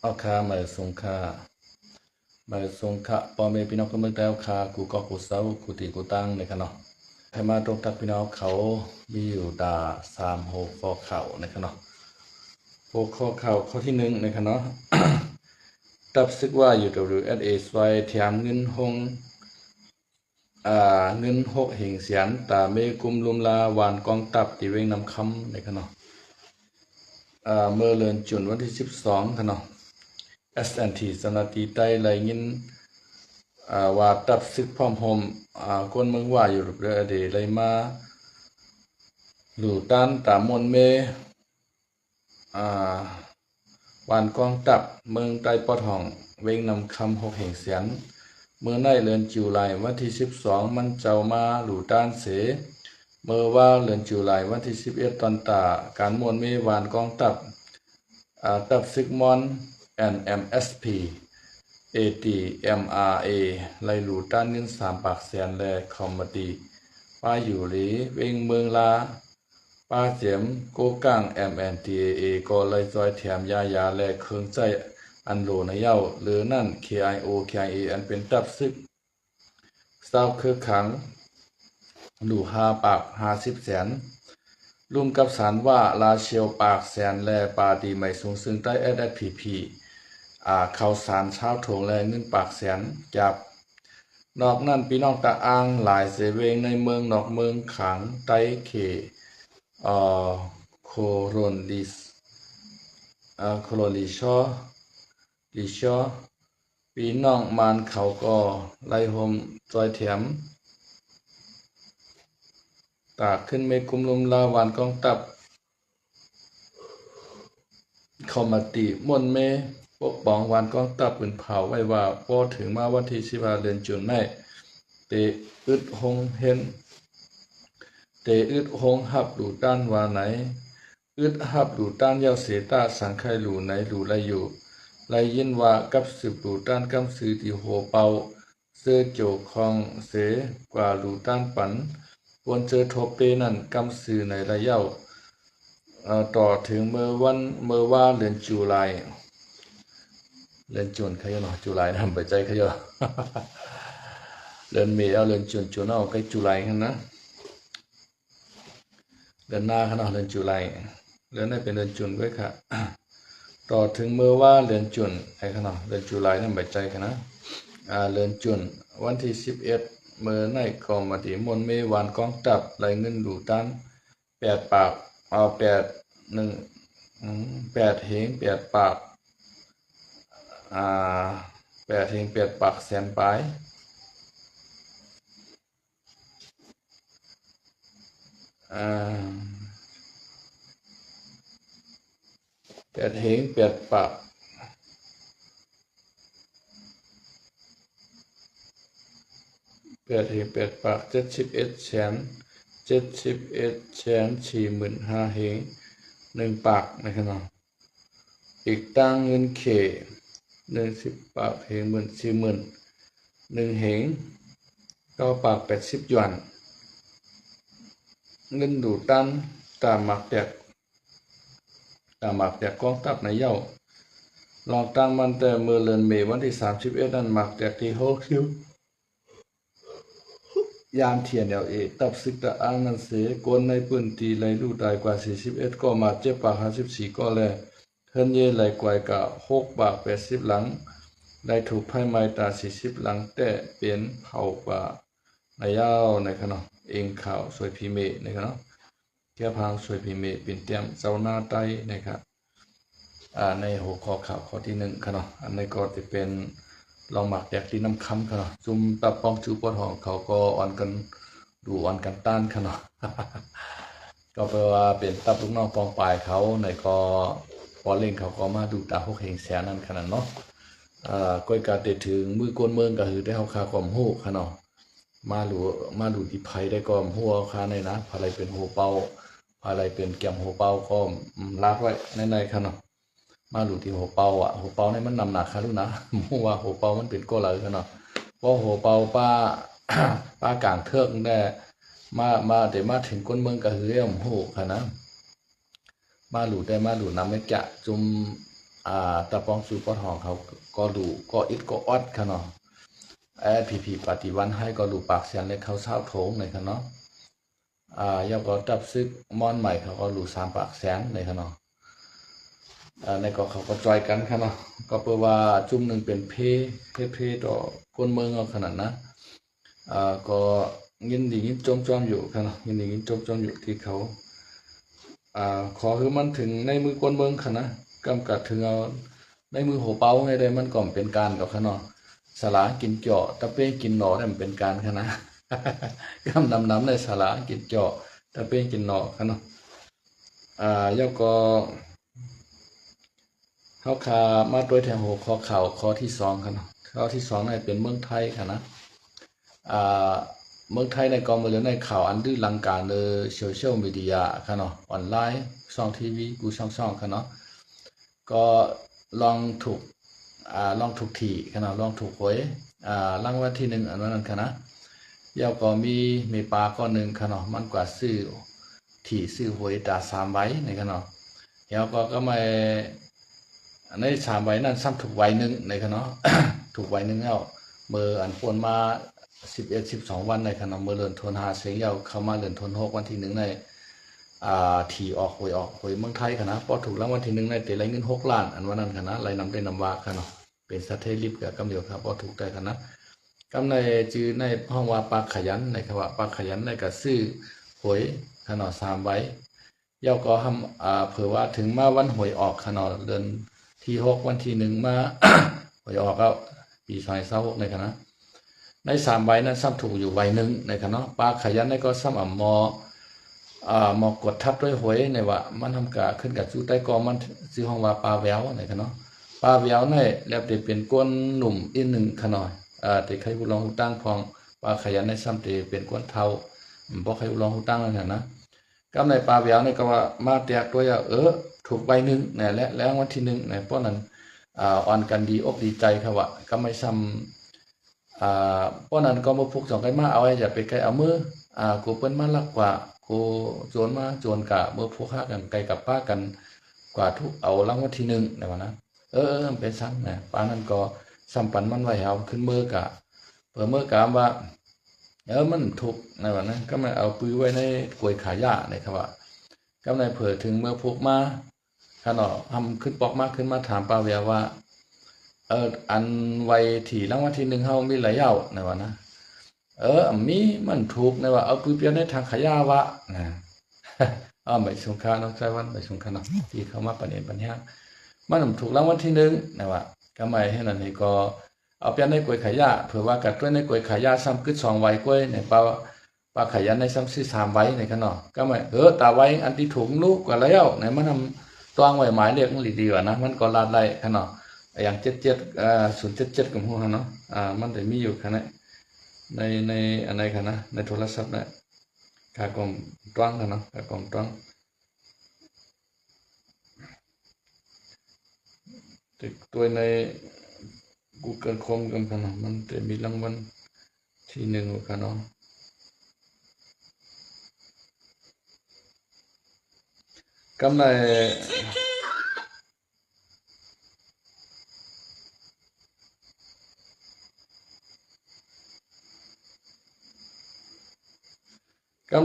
เอาคามาสงคามาสงคาปอเมพี่น้องก็เมืองแต่คากูก็กูเศร้ากูตีกูตั้งในขณะให้มาตรงทักพี่น้องเขามีอยู่ดา3 6ข้อเข่าในขณะ6ข้อเข่าข้อที่1ในขณะตับซึกว่าอยู่ WSA สวยแถมเงินหงเงิน6เหงเสียนตาเมกุมลุมลาวานกองตับตีเวงนำคำในขณะเมื่อเลือนจุนวันที่12ขณะS&T สนาตีใต้ไหลยินว่าตับซึกพร้อมหมคนเมืองว่าอยู่เรือเดไหลมาหลู่ต้านตามมนเมวันกองตับเมืองใต้ปอทองเวงนำคำ6เหงเสียนเมื่อในเลือนจุลายวันที่12มันเจ้ามาหลู่ต้านเสเมื่อว่าเลือนจุลายวันที่11ตอนตาการมนเมวานกองตับตับซึกมอนNMSP ATMRA ไลหลูต้านเงิน3 ปากแสนและคอมมดีป้าอยู่หลีเวงเมืองลาป้าเจียมโกกัง MNTAA ก็ไลซอยแถมยาและเครื่องใจอันโลในเย้าหรือนั่น KIA อันเป็นตับซึกเศร้าคือขังหลู5 ปาก50 แสนร่วมกับสารว่าลาเชียวปากแสนและปาดีไม่สูงซึ่งใต้ SSPPข่าวสารเช้าโถงแรงเงินปากแสนจับนอกนั่นพี่น้องตาอ้างหลายเสเวงในเมืองนอกเมืองขังไต้เขโคโรนลิสโคโรลิชอพี่น้องมานเขาก็ไล่ห่มจอยแถมตากขึ้นเมกุมลุมลาวานกองตับเข้ามาตีม่นเมปกป้องวันกองตับปืนเผาไว้ว่าพอถึงมาวันที่15เดือนจุนไม่เตอึดหงเห็นเตอึดหงหับหลู่ต้านว่าไหนอึดหับหลู่ต้านเย้าเสตาสังไคหลู่ไหนหลู่ไรอยู่ไรยินว่ากับสืบหลู่ต้านกำสือที่โหเปาเสื้อโจคองเสกว่าหลู่ต้านปันวนเจอทบเปนั่นกำสือในไรเย้าต่อถึงเมื่อว่าเดือนจุลายเดือนจุนขยเนาะจุลายทำไปใจขยเดือนเมษเอาเดือนจุนเอาใกล้จุลายกันนะเดือนหน้าขนาดเดือนจุลายเดือนนี้เป็นเดือนจุนไว้ค่ะต่อถึงเมื่อว่าเดือนจุนไอ้ขนาดเดือนจุลายทำไปใจกันนะเดือนจุนวันที่11เมื่อในกอมาดีมนเมวานกองตับไหลเงินดูตัน8 ปากเอา8 เหง8 ปาก8 เหง8 ปากแสนปลาย8 เหง8 ปาก8 เหง8 ปาก71 แสน45,000เหง1 ปากนะครับอีกตั้งเงินเข10 ปากเหง40,000 1 เหง9 ปาก80 หยวนเงินดูตันตามหมักแตกกองตับในเย้าลองตั้งมันแต่เมื่อเดือนเมษวันที่31นั้นหมักแตกที่6คิวยามเทียนตับซึกตะอ้างนั้นเสกวนในปืนตีไหลลูกตายกว่า41ก็มา7 ปาก54ก็แลเฮิรนเยไหลกว่ากะ6 ปาก80 หลังได้ถูกไพ่ไม้ตา40 หลังแต่เปลี่ยนเผากว่าในยาวในขณะเองข่าวสวยพิเมในขณะแค่พางสวยพิเมเป็นเตรียมเจ้าหน้าใต้นะครับในหัวข้อข่าวข้อที่1ขณะอันนี้ก็จะเป็นลองหมักแดกที่น้ำคำขณะจุ่มตับปองจูปอดหองเขาก็อ่อนกันต้านขณะ ก็แปลว่าเป็นตับลูกน้องปองปลายเขาในก็พอเล่นเขาก็มาดูตา6 เหงแสนนั่นขนาดเนาะก้อยการเตะถึงมือกวนเมืองก็คือได้เฮาคาความฮู้ขนาดมาหลูที่ไผได้ก็ฮู้เอาคาในนะอะไรเป็นโหเป่าอะไรเป็นแก้มโหเป่าก็ลากไว้ในขนาดมาหลูที่โหเป่าโหเป่านี่มันนำหนักค่ะลูกนะฮู้ว่าโหเป่ามันเป็นก็หลายขนาดเพราะโหเป่าป้ากลางเทือกได้มาแต่มาถึงก้นเมืองก็คือเรื่องโหค่ะนะมาหลูได้มาหลูนำไม่จะจุ่ม ตะปองสู่ปอทองเขาก็ดูก็อิดก็อดค่ะเนาะพีปฏิวันให้ก็ดูปากเสียนเลยเขาเศร้าโถงเลยค่ะเนาะยาก็จับซึกม่อนใหม่เขาก็ดู3 ปากแสนเลยค่ะเนาะในก็เขาก็จอยกันค่ะเนาะก็เพื่อว่าจุ่มหนึ่งเป็นเพต่อคนเมืองเอาขนาดนะก็ยินดียินจมอยู่ค่ะเนาะยินดียินจมอยู่ที่เขาขอคือมันถึงในมือคนเมืองค่ะนะกำกัดถึงเอาในมือหัวเป้าไงได้มันก็เป็นการกับค่ะเนาะสลากินเจาะตะเป้กินหนอได้มันเป็นการค่ะนะกำน้ำในสลากินเจาะตะเป้กินหนอค่ะเนาะแล้วก็เขาขามาโดยแถวหัวข้อข่าวข้อที่2ค่ะเนาะข้อที่2นี่เป็นเมืองไทยค่ะนะเมืองไทยในกองมือเหลือในข่าวอันดื้อลังการในโซเชียลมีเดียค่ะเนาะออนไลน์ช่องทีวีกูช่องค่ะเนาะก็ลองถูกที่ค่ะเนาะลองถูกหวยรางวัลที่1อันนั้นค่ะนะยาวก็มีปลาก้อนหนึ่งค่ะเนาะมันกว่าซื้อหวยตา3 ใบในค่ะเนาะยาวก็ไม่ใน3 ใบนั้นซ้ำถูกใบหนึ่งในค่ะเนาะ ถูกใบหนึ่งแล้วเมื่ออันปนมา11-12 วันในขณะเมื่อเดือนธันวาเสียงยาวเข้ามาเดือนธันวาวันที่1ในที่ออกหวยเมืองไทยค่ะนะพอถูกรางวัลที่1ในเตะไรเงิน6 ล้านอันวันนั้นค่ะนะไรนำได้นำว่าค่ะเนาะเป็นสะเทลิบกับกำเดียวครับพอถูกได้ค่ะนะกำในจื้อในห้องว่าปากขยันในคำว่าปากขยันในกระซื้อหวยค่ะเนาะ3 ใบยาวก็ทำเผื่อว่าถึงมาวันหวยออกค่ะเนาะเดือนที่6วันที่1มา หวยออกก็ปี2026ในค่ะนะใน3 ใบนั้นซ้ำถูกอยู่ใบหนึ่งในค่ะเนาะปลาขยันในก็ซ้ำมอกดทับด้วยหวยในว่ามันทำกะขึ้นกับจู้ใต้กอมันซื้อห้องว่าปลาแววในค่ะเนาะปลาแววในแล้วแต่เป็นก้นหนุ่มอีก1ค่ะเนาะแต่ใครผู้ลองหูตั้งพองปลาขยันในซ้ำแต่เป็นก้นเทาบ่ใครผู้ลองหูตั้งนั่นนะกำในปลาแววในก็ว่ามาแตกตัวถูกใบหนึ่งเนี่ยแล้ววันที่1เนี่ยเพราะนั้นอ่อนกันดีอกดีใจค่ะว่าก็ไม่ซ้ำเพราะนั้นก็มาพุก2 ไก่มาเอาไว้อย่าไปไกลเอามือกูเปิ้นมาลักกว่ากูโจรมาโจรกะเมื่อพวกฆ่ากันไกลกับป้ากันกว่าทุกเอารางวัลที่1ได้ว่านะมันเป็นซ้ำนะป้านั้นก็ซ้ำปันมันไว้เอาขึ้นมือกะเปิดมือกะว่ามันถูกได้ว่านะก็มาเอาปื้อไว้ในกล้วยขายาในครับว่าก็ในเผื่อถึงเมื่อพวกมาค่ะเนาะทำขึ้นปอกมาขึ้นมาถามป้าเวียว่าอันไว้ที่รางวัลที่1เฮามีหลายยาวในว่านะมีมันถูกในว่าเอาปื้อเปลี่ยนในทางขยาวะนะไม่สงครามน้องไต้หวันไม่สงครามเนาะที่เข้ามาประเด็นปัญหามันถูกรางวัลที่1นะว่าก็ไม่ให้นั่นนี่ก็เอาเปลี่ยนในกล้วยขายาเผื่อว่ากัดด้วยในกล้วยขายาซ้ำกึด2 ใบกล้วยในปลาขยันในซ้ำซื้อ3 ใบในข้างนอกก็ไม่ตาไว้อันที่ถูกลูกกว่าแล้วไหนมันทำตัวไว้หมายเลขมันดีกว่านะมันก็ลาดไล่ข้างนอกอย่าง077กับหัวเนาะมันได้มีอยู่ขนาดในอะไรกันนะในโทรศัพท์เนี่ยกากลมตั้งกันเนาะกากลมตั้งติดตัวใน Google Chrome กันเนาะมันจะมีรางวัลที่1กันเนาะกำไ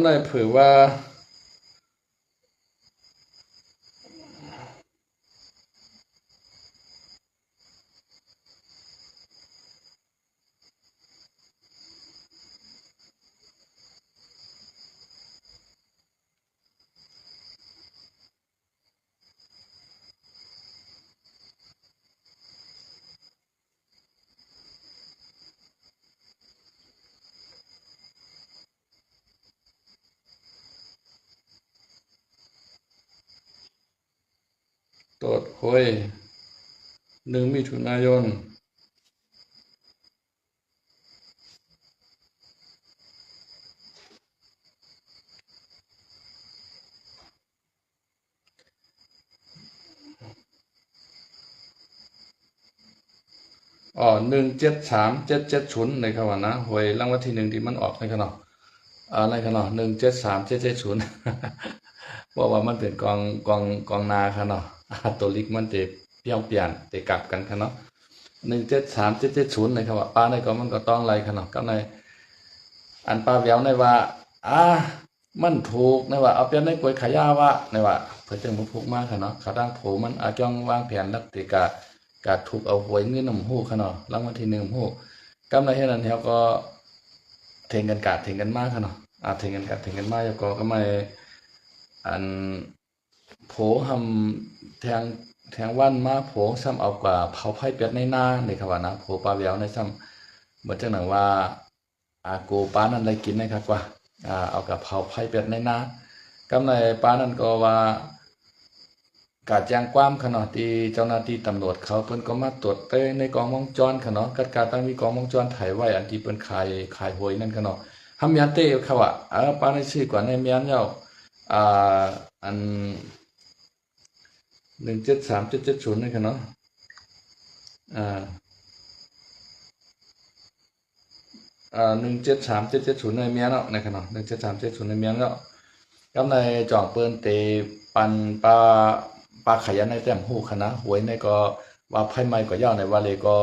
รเผื่อว่าตรวจหวย1 มิถุนายน173770ในครับว่านะหวยรางวัลที่1ที่มันออกในขนาดในขนาด173770บอกว่ามันเป็นกองนาค่ะเนาะตัวลิกมันเจ็บ เปียวเปลี่ยนเตกลับกันค่ะเนาะ173770นะครับว่าป้าในก็มันก็ต้องไรค่ะเนาะกับในอันป้าแววในว่ามันถูกในว่าเอาเปลี่ยนในกวยขายาวะในว่าเพิ่นจึงบ่พูกมากค่ะเนาะขาดังโผมันอาจ้องวางแผนลักติกะถูกเอาหวยเงินนำฮู้ค่ะเนาะรางวัลที่1ฮู้กำในเฮ็ดนั้นเฮาก็เทงกันกะเทงกันมากค่ะเนาะเทงกันกะเทงกันมาแล้วก็ไม่อันโผหำแทงวันมาโผซ้ำเอากว่าเผาไผ่เป็ดในนาในค่ะว่านะโผปลาแววในซ้ำเหมือนจังหนังว่าโกปลานั้นได้กินนะครับว่าเอากับเผาไผ่เป็ดในนากำในปลานั้นก็ว่ากาแจ้งความขนาดที่เจ้าหน้าที่ตำรวจเขาเพิ่นก็มาตรวจเต้ในกองวงจรค่ะเนาะกัดการตั้งมีกองวงจรถ่ายไว้อันที่เพิ่นขายหวยนั่นค่ะเนาะทำยันเต้เขาว่าปลาในชื่อกว่าในเมียนเจ้าอัน173770นี่ค่ะเนาะ173770ในเมียนเนาะนะครับเนาะ173770ในเมียนเนาะกับในจ่องเปิ้นเตปันปลาขยันในแต้มฮู้คณะหวยในก็ว่าไพ่ใหม่ก็ยาวในว่าเลยก็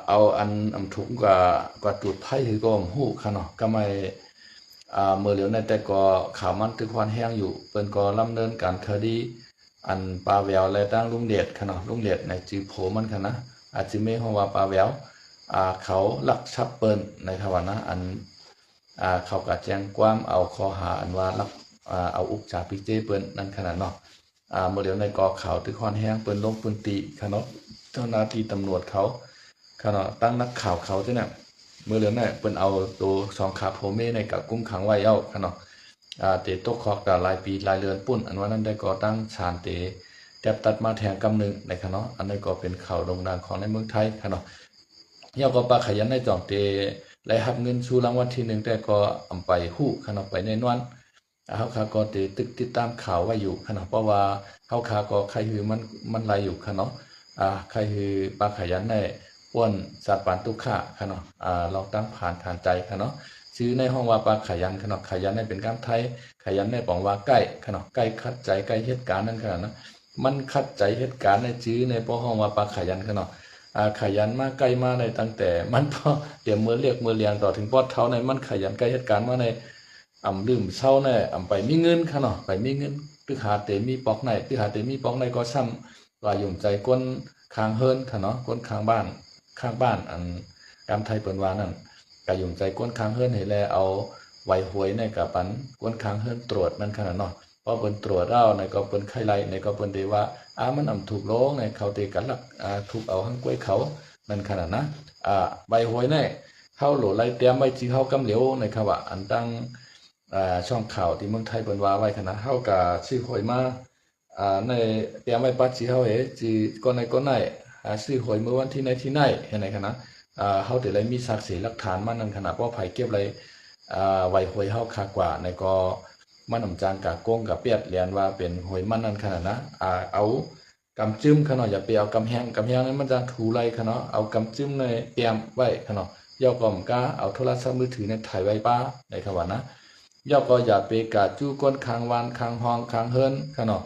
เอาอันถุงกว่าตูดไพ่คือก็ฮู้ค่ะเนาะก็ไม่เมื่อเหลียวในแต่ก็ข่าวมันตึกควันแห้งอยู่เปิ้นก็ดำเนินการคดีอันปลาแววและตั้งลุงเดชค่ะเนาะลุงเดชในจือโผมันค่ะนะอาจสิไม่ฮู้ว่าปลาแววเขาลักทรัพย์เปิ้นในค่ะว่านะอันเขาก็แจ้งความเอาข้อหาอันว่าลักเอาอุกจากพิเจเปิ้นนั่นขนาดเนาะเมื่อเดี๋ยวในกอข่าวตึกควันแห้งเปิ้นลงปืนตีค่ะเนาะเจ้าหน้าที่ตำรวจเขาค่ะเนาะตั้งนักข่าวเขาที่เนี่ยเมื่อเดี๋ยวเนี่ยเปิ้นเอาตัว2ขาโพเมในกับกุ้มขังไว้เอาค่ะเนาะเตตกคอกกับหลายปีหลายเดือนปุ้นอันว่านั้นได้ก่อตั้งชานเตแทบตัดมาแทงกำนึงในค่ะเนาะอันนี้ก็เป็นข่าวโด่งดังของในเมืองไทยค่ะเนาะเฮาก็ปลาขยันในจ่องเตได้รับเงินชูรางวัลที่1แต่ก็อำไปฮู้ค่ะเนาะไปในนวนเฮาคาก็ติดตามข่าวไว้อยู่ค่ะเนาะเพราะว่าเฮาคาก็ใครหือมันไล่อยู่ค่ะเนาะใครหือปลาขยันในอ้วนสัตว์ปานตุค่าค่ะเนาะลองตั้งผ่านทานใจค่ะเนาะชื่อในห้องว่าปลาขยันค่ะเนาะขยันในเป็นการไทยขยันในปองว่าใกล้ค่ะเนาะใกล้คัดใจใกล้เหตุการณ์นั่นค่ะเนาะมันคัดใจเหตุการณ์ในชื่อในปอห้องว่าปลาขยันค่ะเนาะขยันมาใกล้มาในตั้งแต่มันพอเดี๋ยวมือเรียกมือเลียงต่อถึงปอดเท้าในมันขยันใกล้เหตุการณ์มาในลืมเศร้าในไปมีเงินค่ะเนาะไปมีเงินตึกหาเตมีปอกในตึกหาเตมีปอกในก็ซ้ำว่ายุ่งใจก้นคางเฮิรนค่ะเนาะก้นคางบ้านอันกำไทยเปิ้นว่านั่นก็ยุ่งใจก้นคางเฮิรนให้แลเอาไว้หวยในกับปันก้นคางเฮิรนตรวจนั่นค่ะเนาะพอเปิ้นตรวจเอาในก็เปิ้นไข้ไล่ในก็เปิ้นได้ว่ามันถูกลงในเขาเตกันลักถูกเอาหังกล้วยเขานั่นขนาดนะใบหวยในเฮาโหลไล่เตรียมไว้ที่เฮากำเหลียวในค่ะว่าอันตั้งช่องข่าวที่เมืองไทยเปิ้นว่าไว้ขนาดเฮาก็ซื้อหวยมาในเตรียมไว้ปัจจิเฮาจิก่อนไหนซื้อหวยเมื่อวันที่ไหนเห็นไหนคะนะเฮาได้มีศักดิ์ศรีหลักฐานมันนั่นขนาดว่าไผเก็บไว้ไว้หวยเฮาคักกว่าในก็มันอำจางกะโกงกะเปียดเรียนว่าเป็นหวยมันนั่นขนาดนะเอากำจิ้มขนาดอย่าไปเอากำแหงนั้นมันจะถูไรขนาดเอากำจิ้มในเตรียมไว้ขนาดย่อก็มกะเอาโทรศัพท์มือถือในถ่ายไว้ป้าในคำว่านะย่อก็อย่าไปกะจู้ก้นคางวานคางห้องคางเฮิรนขนาด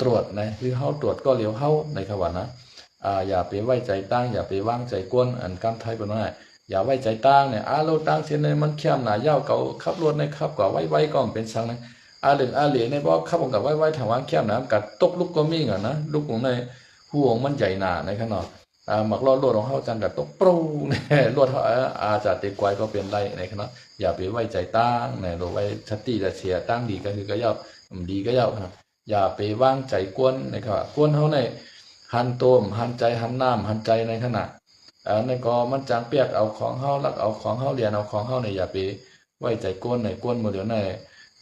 ตรวจนะคือเฮาตรวจก็เหลียวเฮาในคำว่านะอย่าไปไว้ใจตั้งอย่าไปวางใจก้นอันกำไทยบ่น้อยอย่าไว้ใจตั้งเนี่ยเราตั้งเสียในมันเข้มหนาเย้าเก่าขับรถในขับกว่าไว้ก็เป็นสังนะเหลืองเหลียในบ่ขับของกับไว้ทางวางเข้มหนากัดตกลูกก็มีอ่ะนะลูกของในห่วงมันใหญ่หนาในข้างนอกหมักรถของเฮาจังกัดตกปรูเนี่ยรถเฮาอาจจะติดกวายก็เป็นไรในข้างนอกอย่าไปไว้ใจตั้งเนี่ยเราไว้สติจะเสียตั้งดีก็คือก็เย้าดีก็เย้าครับอย่าไปวางใจกวนนะครับกวนเฮาในหันต้มหันใจหันน้ำหันใจในขณะในก็มันจางเปียกเอาของเฮาลักเอาของเฮาเรียนเอาของเฮาในอย่าไปไว้ใจก้นในก้นมือเดียวใน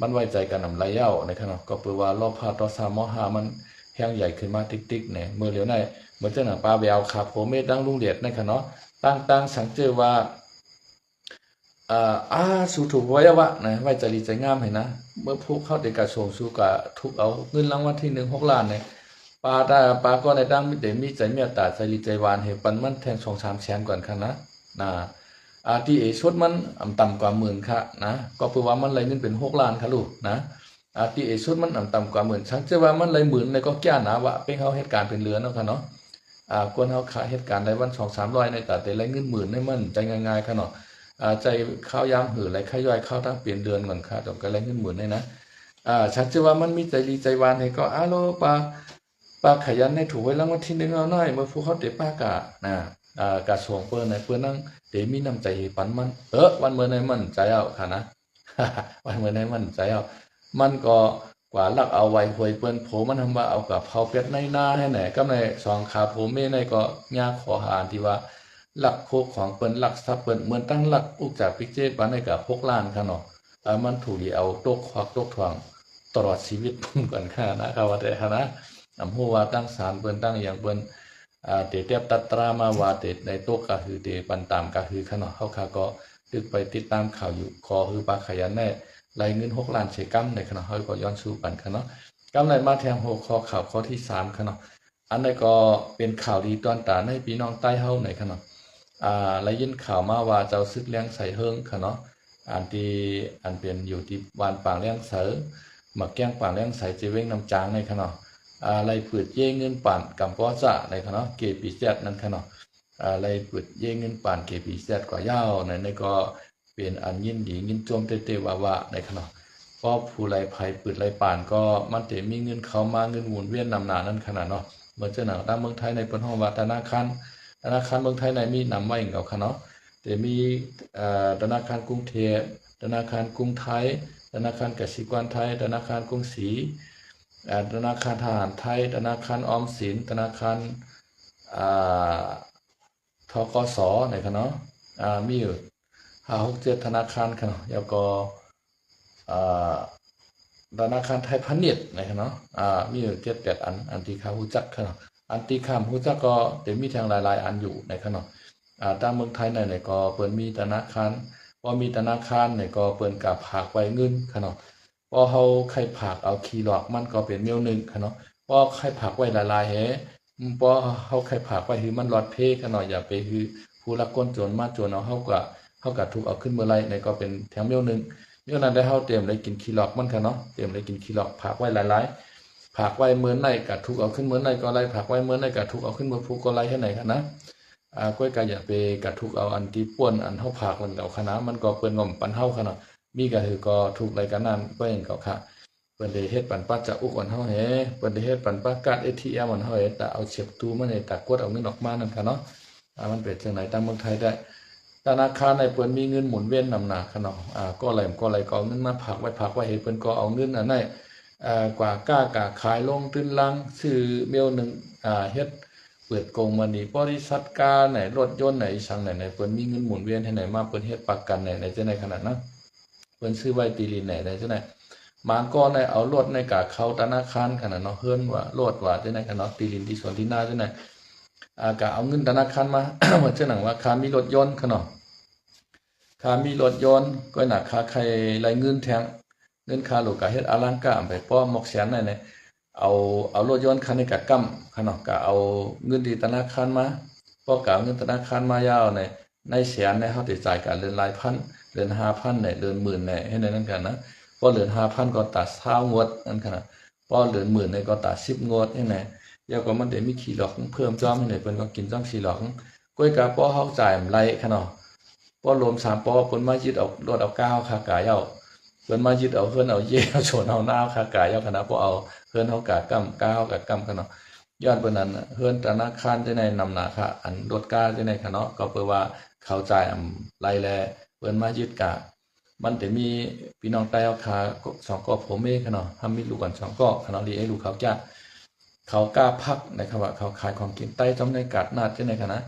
มันไว้ใจกันนำไรเย้าในขณะก็แปลว่ารอบพาต่อ3ม5มันแห้งใหญ่ขึ้นมาติ๊กๆเนี่ยมือเดียวในเหมือนเจ้าหนังปลาแววขาโผเมดังลุงเดียดในขณะตั้งสังเจอว่าสู่ถูกไว้วะนะไว้ใจดีใจงามเห็นนะเมื่อพวกเข้าในกระทรวงสู่กะทุกเอาเงินรางวัลที่1 6 ล้านเนี่ยปลาก็ในดังมีใจเมตตาใจดีใจหวานเห็นปันมันแทง2-3 แสนก่อนค่ะนะที่ชดมันต่ำกว่า10,000ค่ะนะก็แปลว่ามันไหลเงินเป็น6 ล้านค่ะลูกนะ ตีเอสุดมันต่ำกว่าหมื่นชังจะว่ามันเลยหมื่นในก็แก่หนาวะเป็นเขาเหตุการณ์เป็นเรือนเนาะค่ะเนาะกวนเขาขาเหตุการณ์ในวัน2-300ในแต่ไรเงินหมื่นในมันใจง่ายๆค่ะเนาะใจข้าวยามหือไรข้าย่อยข้าวทั้งเปลี่ยนเดือนก่อนค่ะต้องการไรเงินหมื่นเนี่ยนะชักจะว่ามันมีใจดีใจวานให้ก็โลปลาขยันในถูกไว้รางวัลที่1เอาหน่อยเมื่อผู้เขาเตะป้ากะกะส่งเปิ้นในเปิ้นนั่งเตมีน้ำใจปันมันวันเมื่อในมันใจเอาค่ะนะ วันเมื่อในมันใจเอามันก็กว่าลักเอาไว้หวยเปิ้นโผมันทำว่าเอากับเผาเป็ดในหน้าให้ไหนก็ใน2ขาโผเมในก็ยากขอหาที่ว่าลักโคกของเปิ้นลักทรัพย์เปิ้นเหมือนตั้งลักอุกจากปิกเจปานในกับ6 ล้านค่ะเนาะมันถูกเอาตกควักตกทวงตลอดชีวิตพุ่นก่อนค่ะนะครับว่าแต่ค่ะนะฮู้ว่าตั้งศาลเปิ้นตั้งอย่างเปิ้นเตเตียบตัตรามาว่าเตในโตกก็คือเตปันตามก็คือค่ะเนาะเฮาค่ะก็ตึกไปติดตามข่าวอยู่ขอคือปลาขยันแน่รายเงิน6 ล้านเฉกัมในขณะเฮาก็ย้อนสู่กันค่ะเนาะกำไรมาแทงหัวข้อข่าวข้อที่3ค่ะเนาะอันนี้ก็เป็นข่าวดีตอนตาในพี่น้องใต้เฮาในค่ะเนาะได้ยินข่าวมาว่าเจ้าซึกเลี้ยงใส่เฮิงค่ะเนาะอันเป็นอยู่ที่วานปางเลี้ยงเสือมาแก้งปางเลี้ยงใส่เจเว้งน้ำจางในค่ะเนาะไรปืดเย่เงินป่านกำป้อจะในค่ะเนาะเกปีเซดนั่นค่ะเนาะไรปืดเย่เงินป่านเกปีเซดกว่ายาวในก็เป็นอันยินดียินจมเตว่าในขณะเพราะผู้ไรภัยปืดไรป่านก็มันเตมีเงินเข้ามาเงินหมุนเวียนนำหนานั่นขนาดเนาะเหมือนเจ้าหนังตามเมืองไทยในเปิ้นห้องว่าธนาคารเมืองไทยในมีนำไว้กับค่ะเนาะแต่มีธนาคารกรุงเทพธนาคารกรุงไทยธนาคารกสิกรไทยธนาคารกรุงศรีธนาคารทหารไทยธนาคารออมสินธนาคารธกสในค่ะเนาะมีอยู่5-6-7ธนาคารค่ะเนาะแล้วก็ธนาคารไทยพาณิชย์นะครับเนาะมีอยู่7-8อันที่ข้ารู้จักค่ะเนาะอันที่ข้ามรู้จักก็จะมีทางหลายๆอันอยู่นะครับเนาะตามเมืองไทยในก็เปิ้นมีธนาคารพอมีธนาคารก็เปิ้นก็ฝากไว้เงินค่ะเนาะพอเฮาใครฝากเอาคีย์หลอกมันก็เป็นเมลนึงค่ะเนาะพอใครฝากไว้หลายๆแฮพอเฮาใครฝากไว้คือมันหลอดเพค่ะเนาะอย่าไปคือผู้ลักคนจนมาจนเอาเฮาก็ถูกเอาขึ้นเมื่อไรในก็เป็นแถมเมลนึงเมื่อนั้นได้เฮาเตรียมได้กินคีย์หลอกมันค่ะเนาะเตรียมได้กินคีย์หลอกฝากไว้หลายๆฝากไว้มื้อไหนก็ถูกเอาขึ้นมื้อไหนก็ไรฝากไว้มื้อไหนก็ถูกเอาขึ้นมื้อผู้ก็ไรให้ไหนค่ะนะก้อยก็อย่าไปกระทุกเอาอันที่ป่วนอันเฮาผากมันเอาคณะมันก็เปิ้นงอมปันเฮาค่ะเนาะมีก็คือก็ถูกไรกันนั้นเปิ้นก็ค่ะเปิ้นได้เฮ็ดปันปัดจะอุกอันเฮาแฮเปิ้นได้เฮ็ดปันปัดการ ATM อันเฮาแฮแต่เอาเสียบตู้มันให้ตากดเอาเงินออกมานั่นค่ะเนาะมันเป็นจังไหนตามเมืองไทยได้ธนาคารในเปิ้นมีเงินหมุนเวียนนำหน้าค่ะเนาะก็ไหลก็เงินมาฝากไว้ให้เปิ้นก็เอาเงินอันนั้นกว่ากล้ากะขายลงตื้นลังซื้อเมลนึงเฮ็ดเปิดโกงมานี่บริษัทกาไหนรถยนต์ไหนช่างไหนเปิ้นมีเงินหมุนเวียนให้ไหนมาเปิ้นเฮ็ดประกันไหนจังได๋ขนาดนั้นเปิ้นซื้อไว้ตีลินไหนจังได๋มาก็ในเอารถในกะเข้าธนาคารขนาดเนาะเฮิรนว่ารถว่าจังได๋ขนาดตีลินที่สวนที่นาจังได๋กะเอาเงินธนาคารมา เหมือนจังหนังว่าค่ามีรถยนต์ขนาดค่ามีรถยนต์ก็หนักค่าใครรายเงินแทงเงินค่าโลกะเฮ็ดอลังการไปป้อมอกแสนไหนเอารถยนต์คันนี้กะกำขนาดกะเอาเงินที่ธนาคารมาพอกะเอาเงินธนาคารมายาวในแสนเฮาได้จ่ายกันเดือนหลายพันเดือน 5,000 เดือนหมื่นให้ในนั้นกันนะพอเดือน 5,000 ก็ตัด20งวดนั่นขนาดพอเดือนหมื่นก็ตัด10งวดให้ไหนแล้วก็มันได้มีขี้หลอกเพิ่มจ้อมให้ไหนเพิ่นก็กินจ้อมขี้หลอกก้อยกะพอเฮาจ่ายไหลขนาดพอรวม3ปอเพิ่นมายึดเอารถเอา9ค่ากะยาวเพิ่นมายึดเอาเพิ่นเอาเย่เอาโฉนเอาหน้าค่ากะยาวขนาดพอเอาเพิ่นเฮากะกำก้าวกะกำขนาดย้อนเพิ่นนั้นเพิ่นธนาคารจังได๋นำหน้าค่ะอันรถกาจังได๋ค่ะเนาะก็เพื่อว่าเข้าจ่ายไหลแลเพิ่นมายึดกะมันจะมีพี่น้องใต้เอาขา2กอผมเองค่ะเนาะทำมีลูกกัน2กอค่ะเนาะลีให้ลูกเขาจ้าเขากล้าพักนะครับว่าเขาขายของกินใต้จำในกัดนาดจังได๋ค่ะนะ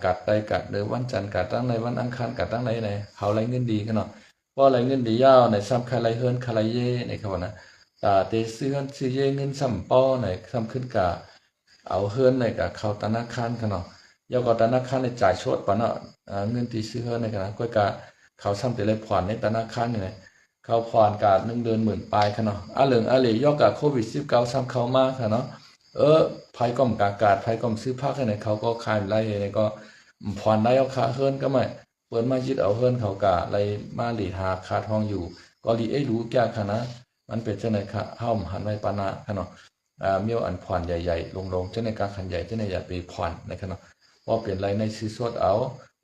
กัดใต้กัดเดือวันจันทร์กัดตั้งในวันอังคารกัดตั้งในเขาไรเงินดีค่ะเนาะพอไรเงินดียาวในซ้ำใครไรเฮิรนใครไรเย่นะครับว่านะเตซื้อเฮิรนซื้อเย่เงินซ้ำป้อในซ้ำขึ้นกะเอาเฮิรนในกะเข้าธนาคารค่ะเนาะยาวก็ธนาคารในจ่ายชดปะเนาะเงินที่ซื้อเฮิรนในค่ะนะก็กะเขาซ้ำแต่เลยผ่อนในธนาคารนี่เขาผ่อนกะ1เดือนหมื่นปลายค่ะเนาะเหลืองเหลยอกกะโควิด19ซ้ำเข้ามาค่ะเนาะภัยก้มกากาดภัยก้มซื้อพักให้ไหนเขาก็ขายไรในก็ผ่อนได้เอาค่าเฮิรนก็ไม่เปิ้นมายึดเอาเฮิรนเขากะไรมาหลีหาค่าทองอยู่ก็หลีรู้แก่ค่ะนะ มันเป็นจังได๋คะเฮาหันไว้ปานะค่ะเนาะมีอันผ่อนใหญ่ๆลงๆจังได๋กะคันใหญ่จังได๋อย่าไปผ่อนนะคะเนาะบ่เป็นไรในสิสวดเอา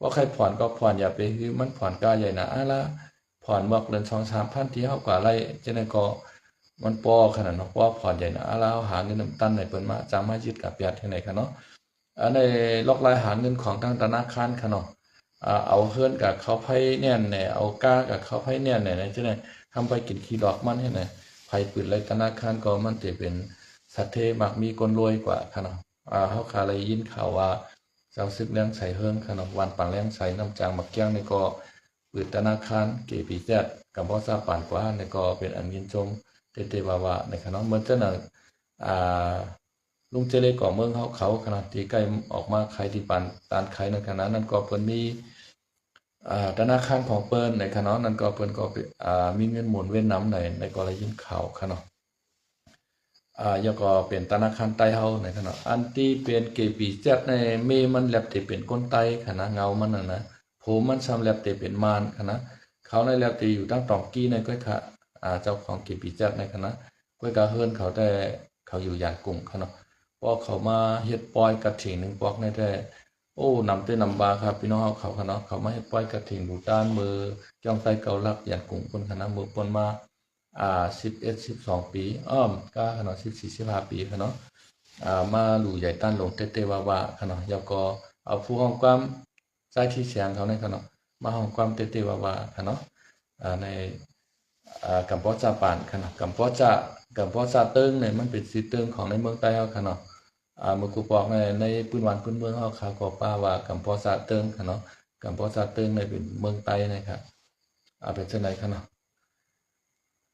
บ่ใครผ่อนก็ผ่อนอย่าไปฮือมันผ่อนกาใหญ่นะละผ่อนบอกเดือน 2-3,000 ที่เฮากว่าไรจังได๋ก็มันปอขนาดเนาะว่าผ่อนใหญ่นะละหาเงินน้ำตันให้เพิ่นมาจังมายึดกับเปียดจังได๋ค่ะเนาะในล็อกรายหาเงินของทางธนาคารค่ะเนาะเอาเฮือนกับเขาไผแน่นแหน่เอากากับเขาไผแน่นแหน่จังได๋ทำไปกินขี้ดอกมันให้แหน่ไผปืนไรธนาคารก็มันสิเป็นสัตว์เทมักมีคนรวยกว่าค่ะเนาะเฮาคาได้ยินข่าวว่าเจ้าซึกแรงใส่เฮิงค่ะเนาะวันปังแรงใส่น้ำจางมักแก้งนี่ก็ปืนธนาคารเกปีแซดกับบ่ทราบปานกว่านี่ก็เป็นอันยินชมเตๆว่าๆในค่ะเนาะเหมือนจังนั้นลุงเจเลก่อเมืองเขาขนาดที่ใกล้ออกมาขายที่ปานตานขายในขณะนั้นก็เพิ่นมีธนาคารของเปิ้นในขณะนั้นก็เปิ้นก็มีเงินหมุนเวียนนำในก็ได้ยินข่าวค่ะเนาะแล้วก็เป็นธนาคารไต้เฮาในขณะอันที่เป็น KPZ ในเมมันแลบที่เป็นคนไต้ค่ะนะเงามันน่ะนะผมมันซ้ำแลบที่เป็นมานค่ะนะเขาในแลบที่อยู่ตั้งตองกี้ในก้อยค่ะเจ้าของ KPZ ในคณะก้อยกะเฮิรนเขาได้เขาอยู่ย่านกรุงค่ะเนาะพอเขามาเฮ็ดปอยกระถิ่นนึงปอกในได้โอ้นำเต้นำบาครับพี่น้องเขาค่ะเนาะเขามาเฮ็ดปอยกระถิ่นบูตานมือจ้องไต้เกาลักย่านกรุงเพิ่นค่ะนะมือเพิ่นมา11-12 ปีอ้อมก็ค่ะเนาะ14-15 ปีค่ะเนาะมาหลู่ใหญ่ต้านลงเต้ๆว่าๆค่ะเนาะแล้วก็เอาผู้ห้องความใต้ที่เสียงเขาในค่ะเนาะมาห้องความเต้ๆว่าๆค่ะเนาะในกัมพูชาปานค่ะเนาะกัมพูชาเติ้งเนี่ยมันเป็นสิเติ้งของในเมืองใต้เฮาค่ะเนาะเมื่อกูบอกในปืนหวานปืนเมืองเฮาเขาก็ป้าว่ากัมพูชาเติ้งค่ะเนาะกัมพูชาเติ้งในเป็นเมืองใต้นะครับเป็นจังได๋ค่ะเนาะ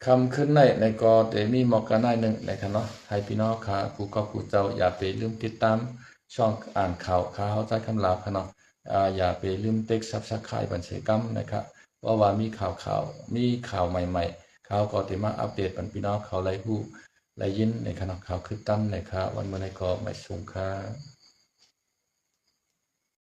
คำขึ้นในก็ได้มีหมอกกันได้หนึ่งนะครับเนาะให้พี่น้องค่ะผู้ก็ผู้เจ้าอย่าไปลืมติดตามช่องอ่านข่าวเข้าใจคำลาวค่ะเนาะอย่าไปลืมติ๊ก Subscribe บัญชีกรรมนะครับเพราะว่ามีข่าวใหม่ๆข่าวก็สิมาอัปเดตปันพี่น้องเขาได้ฮู้ได้ยินในข่าวคือตั้นนะครับวันมื้อนี้ก็ไม่สูงครับ